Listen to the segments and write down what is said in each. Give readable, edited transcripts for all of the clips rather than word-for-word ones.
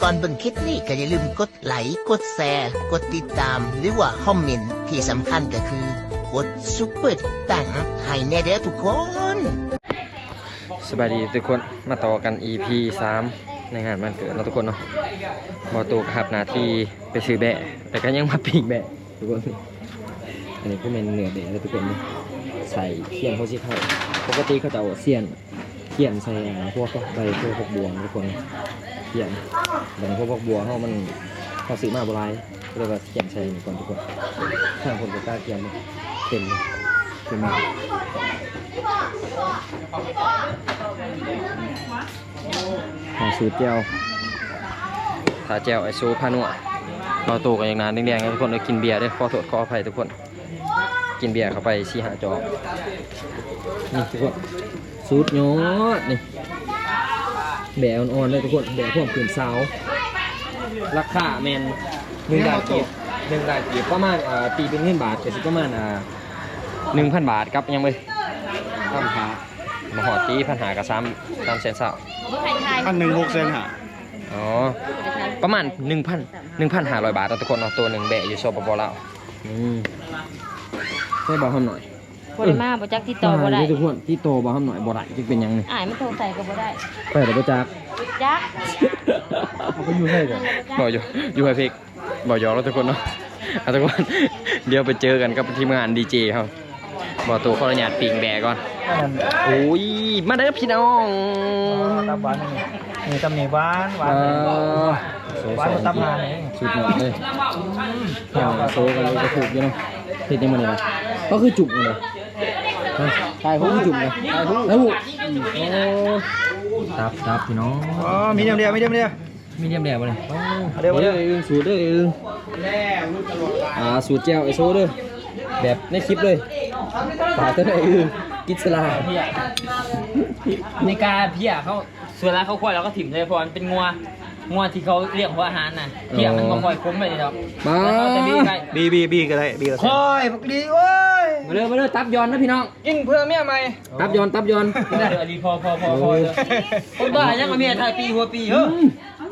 ก่อนเบิ่งคลิปนี้ก็อย่าลืมกดไลค์กดแชร์กดติดตามหรือว่าคอมเมนต์ที่สำคัญก็คือกดซุปเปอร์ตังให้แน่เด้อทุกคน สวัสดีทุกคนมาต่อกัน EP 3ในงานวันเกิดเราทุกคนเนาะบอตูครับนาทีไปซื้อแบะแต่ก็ยังมาปีกแบะทุกคนอันนี้ก็เป็นเนื้อแบะเลยทุกคนใส่เขียนเขาสิเข้าปกติเขาจะเอาเสียนเขียนใส่พวกใบพวกบัวทุกคนเขียนแต่พวกบัวเขามันเขาซื้อมาโบราณก็เลยว่าเขียนใส่ก่อนทุกคนข้างคนก็กล้าเขียนเต็มเลยเต็มเลยของสูตรเจียวถ้าเจียวไอซูพานัวเราตูกันอย่างนานแดงๆทุกคนเลยกินเบียร์ด้วยขอโทษขออภัยทุกคนกินเบียร์เข้าไป4-5 จอกนี่ทุกคนสูตรโยดนี่แบะอ่อนๆเลยทุกคนแบะพวกผืนสาวราคาแมน1 บาทกีบ1 บาทกีบประมาณตีเป็นเงินบาทก็สิประมาณ1,000 บาทครับยังไม่ทำหามาหอดตีพันหากับ3 แสนสาว1,100,000 หาอ๋อประมาณ1,500 บาททุกคนเนาะตัวหนึ่งแบะอยู่โซบอลแล้วใช่บอกทำหน่อยบ่ได้มาบ่จักที่ต่อบ่ได้ทุกคนที่โตบอกทำหน่อยบ่ได้จะเป็นยังไงอ้ายมันโทรใส่ก็บ่ได้ไปเดี๋ยวบ่จักเขาก็อยู่ให้กันบอกอยู่ให้เพกบอกยอแล้วทุกคนเนาะทุกคนเดี๋ยวไปเจอกันกับทีมงานดีเจครับบอกตัวขออนุญาตปิงแบก่อนโอ้ยมาเด้อพี่น้องตับหวานนี่ตำหนิหวานหวานตับหวานนี่สุดหมดเลยโซกันเลยจะถูกอยู่เนาะเห็ดยังไงเนี่ยก็คือจุกเลยตายเขาคือจุกเลยตายเขาแล้วตับพี่น้องอ๋อมีเดียมเดียวมีเดียมแดงมาเลยเดี๋ยวสูตรเด้อสูตรเจียวไอโซเด้อแบบในคลิปเลยฝากเท่าไหร่กิจลาในการเพี้ยเขาส่วนแล้วเขาควายเราก็ถิ่มเลยเพราะมันเป็นงัวที่เขาเรียกว่าอาหารน่ะเพี้ยมันก็ค่อยคุ้มไปเลยครับมาบีก็ได้บีก็ได้ค่อยบักดีโอ้ยมาเลยตับยอนนะพี่น้องกินเพื่อเมียใหม่ตับยอนเดี๋ยวอันนี้พอคนบ้ายังกับเมียไทยปีหัวปีเฮ้ย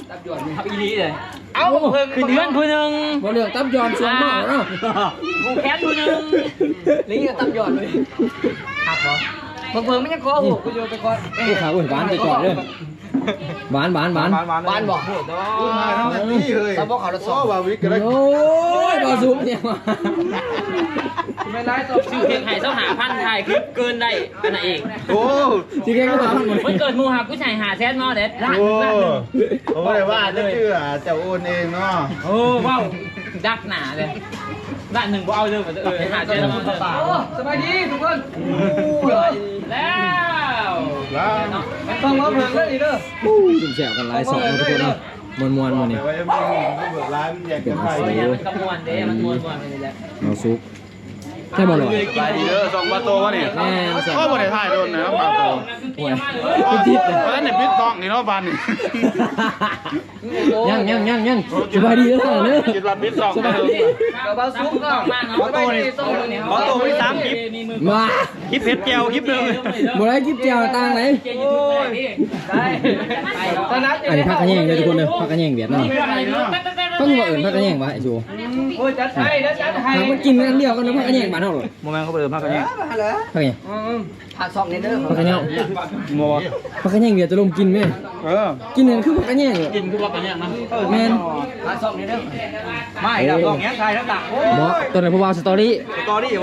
ตับยอนทับอีลีเลยเอาเพิ่มคือเดือนผู้หนึ่งบ่เรื่องตับยอนส่วนมากเนาะกูแค้นผู้หนึ่งนี่ก็ตับยอนเลยหักเหรอเพิ่มไม่ยังคอหัวกูโยนไปก่อนกูขาหวานไปก่อนเลยหวานบอกโหดเลยตับบอกเขาละสองบาวิกก็ได้โอ้ยบาซุปเนี่ยไม่ได้ตัวชื่อเพลงไห้เจ้าหาพันไทยคือเกินได้อันนั้นเองโอ้ชื่อเพลงก็มาพันหมดมันเกิดมูฮับผู้ชายหาแซนมอเด็ดโอ้โหเลยว่าจะเชื่อจะโอนเองเนาะโอ้ว้าวดักหนาเลยด้านหนึ่งก็เอาเลยเหมือนหาแซนมอเด็ดสบายดีทุกคนแล้วมันต้องมาเพิ่งเลยเด้อจุ่มแฉวกันไล่สองทุกคนเนาะมวนมาเนี่ยเป็นไฟมันกระมวลเด้มันมวนไปเลยแหละเราซุปใช่บอลหรอไปดีเด้อ2 ประตูวะนี่ก็บ่ได้ถ่ายโดนนะประตูพิจิตรแล้วเนี่ยพิษต้องนี่เนาะบ้านนี่ยังสบายดีแล้วเนอะคิดว่าพิษต้องกระเป๋าซุปก็มาเนาะประตูมี3 คลิปมาคลิปเพชรแก้วคลิปนึงบ่ได้คลิปเจียวต่างไหนได้อันนี้พักกันแย่งเลยทุกคนเลยพักกันแย่งเวียดนามต้องมาเอิญพักกันแย่งวะไอ้ชูโอ้ยจัดให้มันกินกันเดียวกันนะพักกันแย่งบ้านเราเลยโมเมนต์เขาไปเดินพักกันแย่งพักกันแย่งผักซองนี่เด้อพักกันแย่งโมพักกันแย่งเวียดจะลมกินไหมกินเนี่ยคือพักกันแย่งกินคือพักกันแย่งนะแมนผักซองนี่เด้อไม่ดาวซองแง่ใครทั้งต่างบอตัวไหนพวกสตอรี่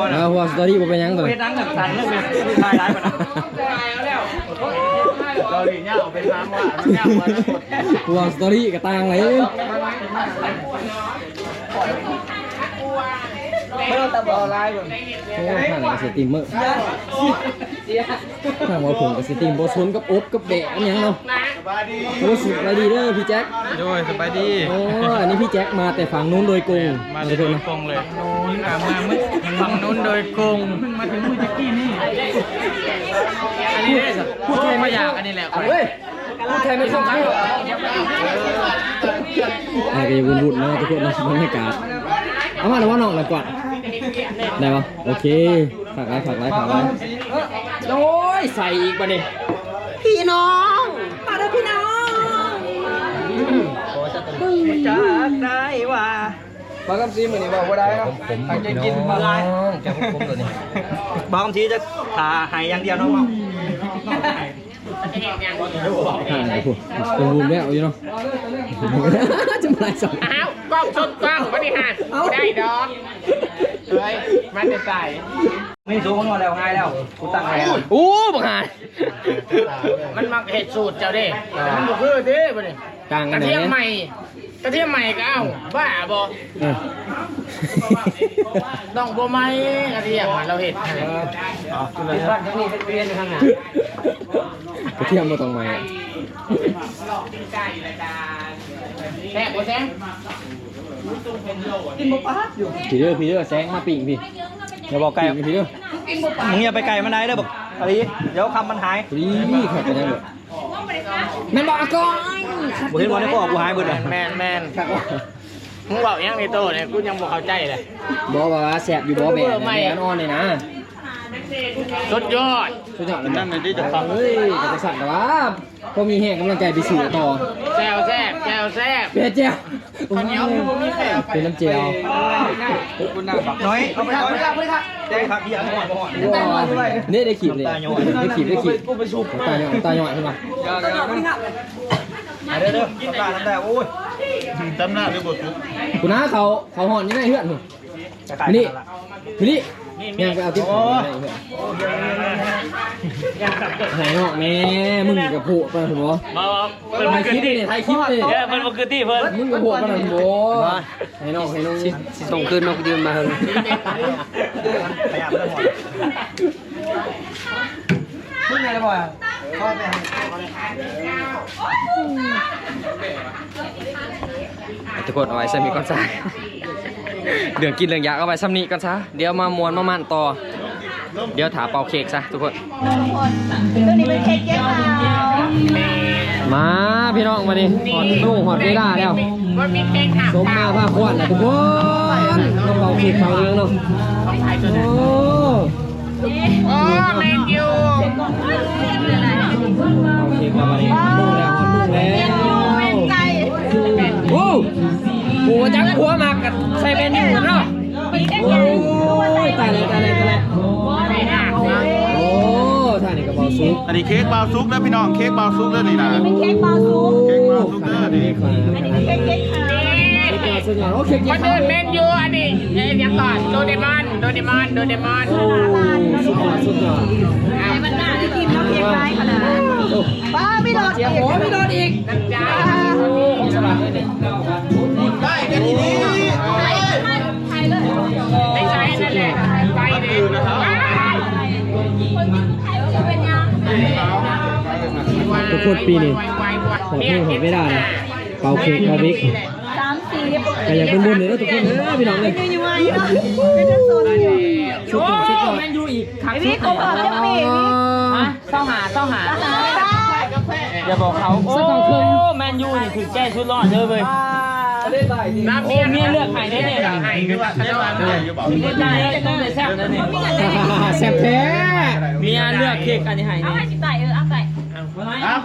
วะนะพวกสตอรี่เป็นยังตัวเป็นนั่งกับสันเรื่องเป็นทายร้ายปะนะแล้วเราดีเนี่ยเอาเป็นน้ำว่าเนี่ยพวกสตอรี่กับต่างเลยไม่ต้องตับออนไลน์ก่อนโอ้ผ่านกับสตรีมเมอร์ถ้าว่าผมกับสตรีมบอสนกับอบกับแบะอันยังเนาะโอ้สบายดีเด้อพี่แจ็คโดยสบายดีโอ้อันนี้พี่แจ็คมาแต่ฝั่งนู้นโดยกงมาโดยกงเลยฝั่งนู้นโดยกงมาถึงมือแจ็คกี้นี่อันนี้ได้สิพูดแค่ไม่อยากอันนี้แหละเฮ้ยพูดแค่ไม่ต้องใช้อะไรก็จะวุ่นๆนะทุกคนนะบรรยากาศเอามาแต่ว่าน้องหน่อยกว่าได้ปะโอเคฝากไลค์โอ้ยใส่อีกป่ะเนี่ยพี่น้องมาแล้วพี่น้อง จากได้ว่าบางคำซีเหมือนนี่บอกว่าได้เนาะใครจะกินมาลาย แกผมตัวนี้ บางคำซีจะหาหายอย่างเดียวน้อง ห่างไอ้พวกตัวรูมแล้วอยู่เนาะจะมาไล่สอง อ้าวกล้องชนกล้องวันนี้ฮะได้ดอกเฮ้ยมันจะใส่ ไม่สูงมันแล้วง่ายแล้วกูตั้งแล้ว โอ้บังหาร มันมักเห็ดสูตรเจ้าเด้มันบอกคือเด้บ่นี่ กลาง ก อั ระ นไหน เทียมให เนี่ย ม่กระเทียมใหม่ก็เอ้าบ้าบ่ เออ ต้องบ่ไหม่กระเทียมอะเราเห็ด บ้านทั้งนี้เป็นเรียนข้างหน้าก ระเทียมมาตรงไหน แซ่บบ่แซ่บ กินบ่ปาดอยู่ พี่เด้อแซงมาปิ่งพี่ อย่าบอกไก่ พี่เด้อ มึงอย่าไปไก่มันได้เด้อบอกอะไรเดี๋ยวคำมันหาย นี่ขับไปได้เลยแม่นบอกอากอน บ่เห็นวันนี้ก็ออกกูหายเบิดเลย แม่นมึงบอกยังในโตเนี่ยกูยังบ่เข้าใจเลย บอกว่าแสบอยู่บ่แบนแบนอ่อนเลยนะ สุดยอด สุดยอดเลยนั่นเลยที่จะฟังเฮ้ยกระสันแต่ว่าพอมีแห้งกำลังใจไปสู่ต่อ แซ่บแซ่บแซ่บแซ่บ เป็นเจียว ข้าวเหนียวคือบ่มีแซ่บ เป็นน้ำเจียว คุณน่าบักน้อยเอาไปน้อยได้ครับพี่อ่ะหอน นี่ได้ขีดเลยได้ขีดตาหน่อยใช่ไหม เด้อกินตาน้ำแต่โอ้ย ตำหน้าหรือบททุก คุณน้าเขาหอนยังไงเพื่อนนี่นี่ยังไปเอาติ๊บหายนอกแม่มึงกับผัวไปหัวถ่ายคลิปเลยถ่ายคลิปเลย มันบ่คือที่เพิ่น มึงกับผัวไปหัวหายนอกส่งคืนนกยืนมาเถอะ พยายามไม่ต้องหอนมึงไงล่ะบ่อยเข้าไป ทุกคนเอาไว้ซ้ำนี้ก่อนซะเรื่องกินเรื่องยาเอาไว้ซ้ำนี้ก่อนซะเดี๋ยวมามวนมามั่นต่อเดี๋ยวถาเป่าเค้กซะทุกคน ตัวนี้เป็นเค้กแก้ว มาพี่น้องมาดิหอดนุ่งหอดเวลาแล้ว มันมีเค้กหัก สมมาผ้าขวดนะทุกคนต้องเป่าเค้กเขาเองเนาะโอ้ โอ้แมนยู เป่าเค้กมาดินุ่งแล้วหอดนุ่งแล้วโอ้โหจักหัวมากกับใส่เป็นอยู่เนาะโอ้ตายเลยโอ้ท่านี่ก็เบาซุก อันนี้เค้กบาวซุกนะพี่น้องเค้กบาวซุกเด้อนี่นะ เป็นเค้กบาซุก เค้กบาวซุกเด้อนี่ เค้กขาว สุดยอดโอ้เค้ก คนอื่นแมนยูอันนี้เดี๋ยวก่อนโดเรมอนสุดยอด มันน่าจะกินน้ำเค้กได้ขนาดป้าไม่โดนอีก โอ้ไม่โดนอีก จ้า สลัดเลยเนี่ย ได้กันทีนี้ ไม่ใช่นั่นแหละไปดินะครับ ทุกคนปีนี้ของเพลงของไม่ได้นะเป่าเค้กเป่าบิ๊ก 30 แต่อยากเป็นบุญเลยนะทุกคนพี่น้องเลย ยังไงเป็นโซนอยู่ ชุดต่อ แมนยูอีกครั้ง พี่ก็บอกยังมีนี่ เศร้าหาอย่าบอกเขาโอ้แมนยูนี่ถือแก้ชุดรอดเลยเว้ยน้ำเมียเลือกไข่ได้เนี่ยไข่คือว่าเขาจะมาอยู่บอกไม่ได้ต้องเลยแซ่บเลยเนี่ย แซ่บแท้ เมียเลือกเค้กอันนี้ให้ เอา นี่ ให้สิไต่เอาไต่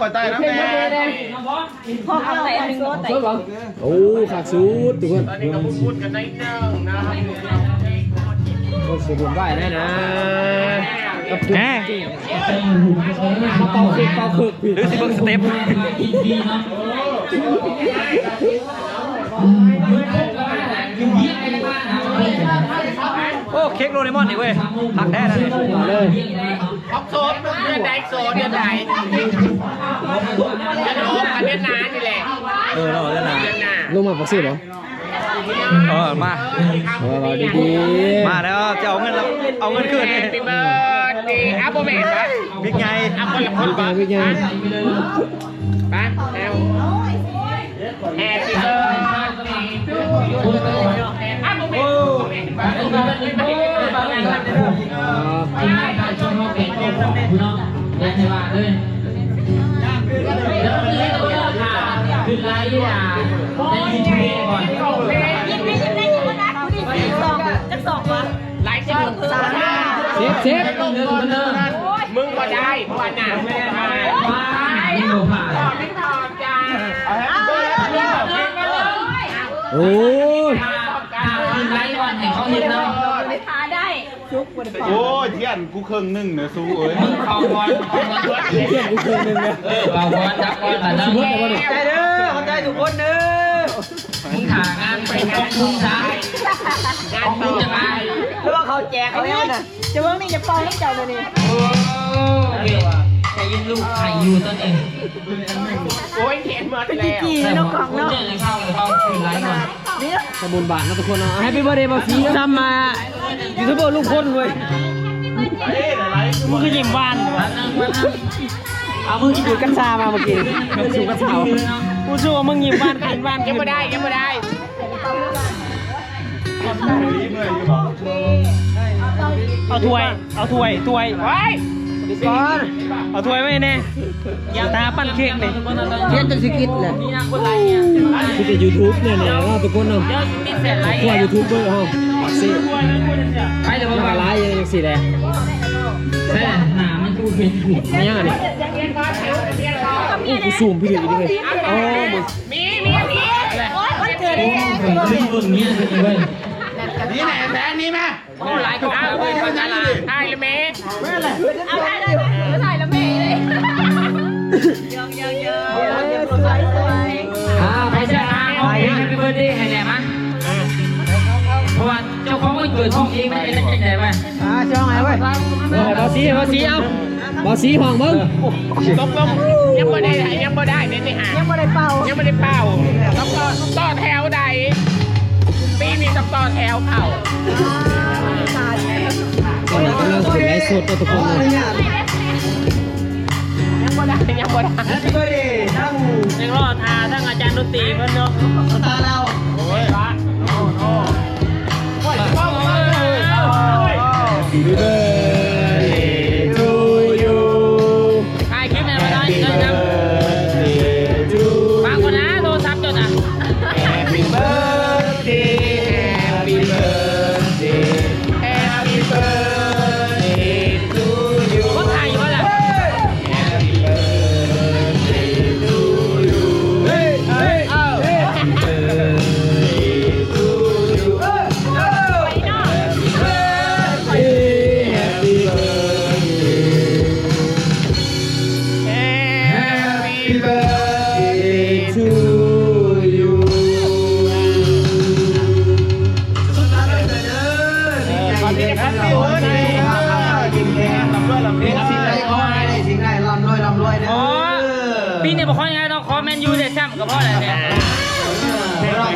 ขอใต้น้ำแดง พอเอาไต่อันนึงก็ไต่ สุดหรอโอ้ขาดสุดทุกคน ตอนนี้ก็พูดกันนิดนึงนะครับ โอ้สุดบุญไหวแน่นะแหมมาเป่าเค้กเป่าเค้กหรือสิเบิ้งสเต็ปโอ้เค้กโรเลมอนนี่เว้ยผักแท้นะนี่ เลย ออกโซนเดือนใดโซนเดือนไหนเดือนโน้กับเดือนหนานี่แหละ เนาะเด้อนะ เดือนหนา ลงมาปักซี่เหรอ มา เอาดี มาแล้วจะเอาเงินแล้วเอาเงินคืนนี่ ปีเบิร์ดปีอัพโบเมนปะ บิ๊กไง อัพคนละคนปะ พี่ยัง ปะแอลแฮปปี้เบิร์ดอัพโบเมนคือไรอ่ะยิ้มได้จะสองวะไลฟ์ช่องเซฟ มึงก็ได้เพราะว่าหนาไม่ได้ไม่ถอดจ้า โอ้ย ไล่วันให้เขาเห็นเนาะ ทาได้ โอ้ยเทียนกูเครื่องนึ่งเนี่ยสู้เอ้ย เขาบอลเพื่อนอีกคนนึงเนี่ยเขาบอลจับบอลแต่ละใจเด้อคนใจทุกคนเด้อมึงหางานไปงานมึงซ้ายงานมึงจะมาเพราะว่าเขาแจกเขาเนี่ยนะ จะเบิ่งนี่จะเป่าน้ำเจ้าเลยนี่ โอ้ยใจยินลูกไข่อยู่ตอนเองโอ้ยเขียนมาแล้ว กี่นกของเนาะ เขาคืนไลฟ์ก่อน นี่ ขบุญบาทนะทุกคนเนาะแฮปปี้เบิร์ดเดย์บอสซีทำมายูทูบเบอร์ลุงพลเว้ยมึงก็ยิ้มหวานเอามึงกินกัญชามาเมื่อกี้สูกัญชากูสู้มึงยิ้มหวานกินหวานยังไม่ได้ยังไม่ได้เอาถ้วยไว้ก่อนเอาถ้วยไว้แน่ตาปั้นเค้กเลยเทียนจะสกิดเลยคือแต่ยูทูบเนี่ยนะทุกคนเนาะทั่วยูทูบเบอร์ห้องสิไปเดี๋ยวมาไลฟ์ยังสิเลยใช่หนามันคือเป็นหุ่นอะไรอย่างเงี้ยโอ้กูซูมพี่เด็กนี่เลยโอ้มีวันเกิดแท้ ขึ้นรุ่นนี้เลย นี่ไหนแฟนนี่ไหม โอ้หลายคนเอาเลยเขาจะลาไอ้เลยเมย์ เอาได้เลยถ่ายแล้วแม่เลยเยอะสวย ไปเจ้าโอเคแฮปปี้เบิร์ดเดย์ให้แน่มั้งเพราะว่าเจ้าของวันเกิดห้องเองไม่ได้ตั้งใจไหม ช่องไหนเว้ยบอสซีเอาบอสซีห้องมึง ตกลงยังไม่ได้เนี่ยหา ยังไม่ได้เป่า ยังไม่ได้เป่าต้องต่อแถวใดปีนี้ต้องต่อแถวเข่า ตอนนี้กำลังขึ้นไลฟ์สดทุกคนเลย ยังบ่ได้ยังรอทาทั้งอาจารย์ดนตรีเพิ่นเนาะตาเราโอ้ยละโอ้โหโอ้ยถ่ายคลิปเนี่ยมาได้เงินนะฟังก่อนนะโทรศัพท์จดอ่ะ Happy birthday Happy birthday Happy birthday to you คนถ่ายอยู่ว่าล่ะ Happy birthday to you เฮ้ยHappy birthday to you Happy birthday Happy birthday to you ก่อนที่จะพักไปเฮ้ยกินแกงลำด้วยสิ่งใดขอให้ได้สิ่งใดลำด้วยเด้อ อ๋อปีนี้บอกว่ายังไงต้องขอแมนยูได้แชมป์กับพ่ออะไรเนี่ย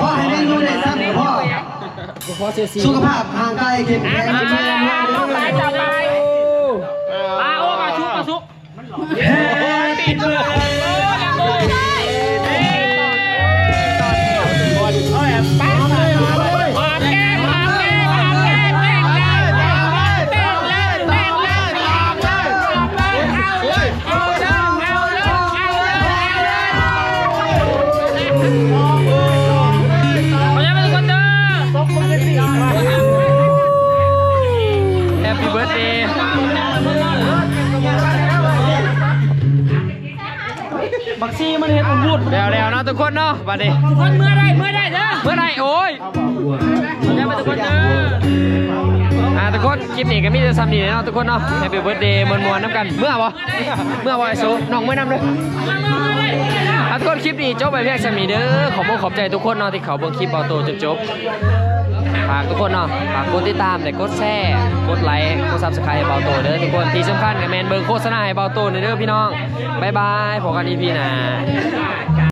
ขอให้แม่รู้ได้ซ้ำพ่อ ขอเสียสี สุขภาพห่างไกลเข้มแข็ง ต่อไปมาโอ้มาชุก ติดมือHappy birthday บักซีมันเห็นพูดแล้วนะทุกคนเนาะบัดนี้ ทุกคนเมื่อได้เด้อ เมื่อไหร่โอ้ย แล้วมาทุกคนเด้อ ทุกคนคลิปนี้ก็มีแต่ซ้ำนี่เนาะทุกคนเนาะ Happy birthday มวนๆน้ำกันเมื่อวะไอโซน้องไม่นำเลยทุกคนคลิปนี้จบไปเพียงซ้ำนี่เด้อขอบใจทุกคนเนาะที่เขาเบิ่งคลิปเบาโตจนจบฝากทุกคนเนาะฝากกดติดตามและกดแชร์กดไลค์กด Subscribe ให้เบาโตเด้อทุกคนที่สำคัญกับแมนเบิ่งโฆษณาให้เบาโตเด้อพี่น้องบ๊ายบายพบกัน EP หน้า